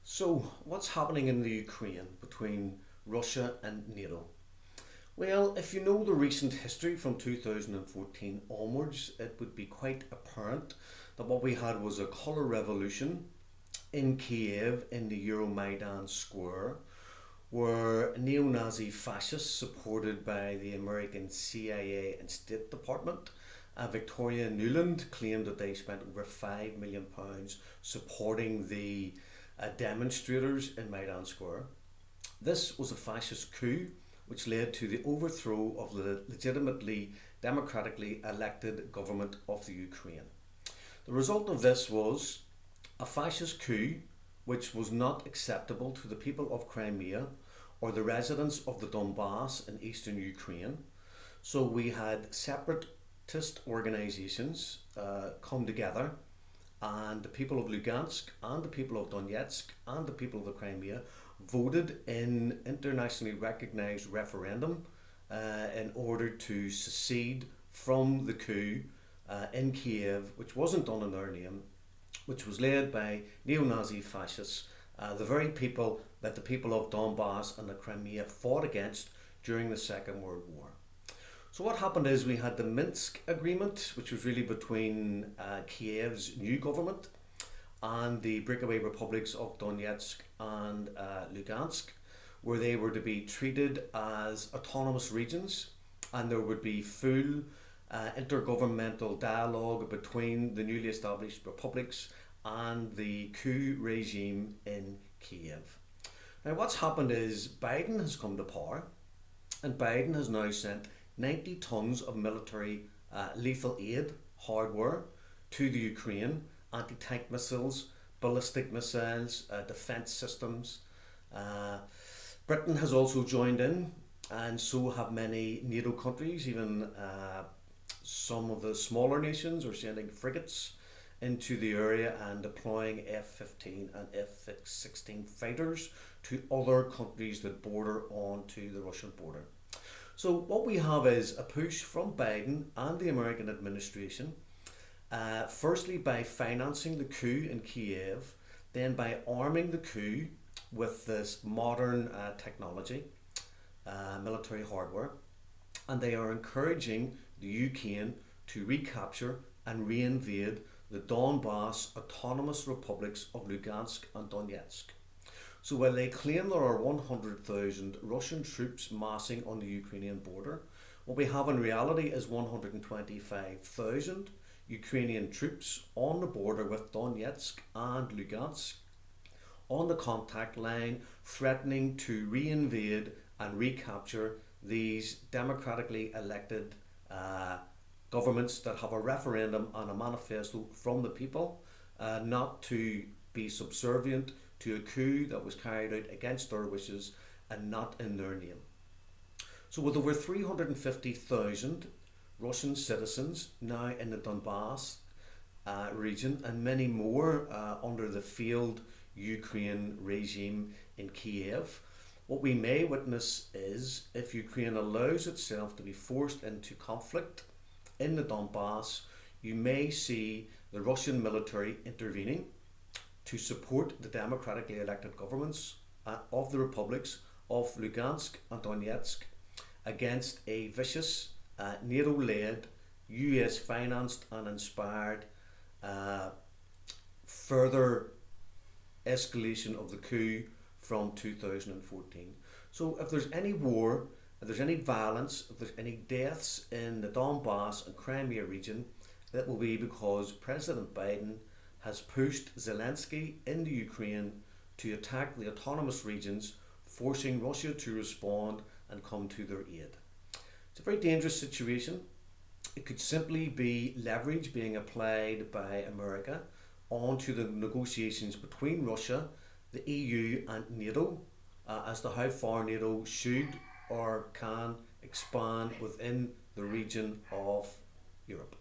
So, what's happening in the Ukraine between Russia and NATO? Well, if you know the recent history from 2014 onwards, it would be quite apparent that what we had was a colour revolution in Kiev in the Euromaidan Square, where neo-Nazi fascists supported by the American CIA and State Department, Victoria Nuland, claimed that they spent over £5 million supporting the demonstrators in Maidan Square. This was a fascist coup which led to the overthrow of the legitimately democratically elected government of the Ukraine. The result of this was a fascist coup which was not acceptable to the people of Crimea or the residents of the Donbas in eastern Ukraine. So we had separatist organisations come together, and the people of Lugansk and the people of Donetsk and the people of the Crimea voted in internationally recognised referendum in order to secede from the coup in Kiev, which wasn't done in their name, which was led by neo-Nazi fascists, the very people that the people of Donbas and the Crimea fought against during the Second World War. So what happened is we had the Minsk agreement, which was really between Kiev's new government and the breakaway republics of Donetsk and Lugansk, where they were to be treated as autonomous regions, and there would be full intergovernmental dialogue between the newly established republics and the coup regime in Kiev. Now what's happened is Biden has come to power, and Biden has now sent 90 tons of military lethal aid hardware to the Ukraine, anti-tank missiles, ballistic missiles, defence systems. Britain has also joined in, and so have many NATO countries. Even some of the smaller nations are sending frigates into the area and deploying F-15 and F-16 fighters to other countries that border onto the Russian border. So what we have is a push from Biden and the American administration, firstly by financing the coup in Kiev, then by arming the coup with this modern technology, military hardware, and they are encouraging the Ukraine to recapture and reinvade the Donbas autonomous republics of Lugansk and Donetsk. So while they claim there are 100,000 Russian troops massing on the Ukrainian border, what we have in reality is 125,000 Ukrainian troops on the border with Donetsk and Lugansk on the contact line, threatening to reinvade and recapture these democratically elected governments that have a referendum and a manifesto from the people, not to be subservient to a coup that was carried out against their wishes and not in their name. So with over 350,000 Russian citizens now in the Donbas region, and many more under the failed Ukraine regime in Kiev, what we may witness is, if Ukraine allows itself to be forced into conflict in the Donbas, you may see the Russian military intervening to support the democratically elected governments of the republics of Lugansk and Donetsk against a vicious NATO-led, US-financed and inspired further escalation of the coup from 2014. So if there's any war, if there's any violence, if there's any deaths in the Donbas and Crimea region, that will be because President Biden has pushed Zelensky in the Ukraine to attack the autonomous regions, forcing Russia to respond and come to their aid. It's a very dangerous situation. It could simply be leverage being applied by America onto the negotiations between Russia, the EU and NATO as to how far NATO should or can expand within the region of Europe.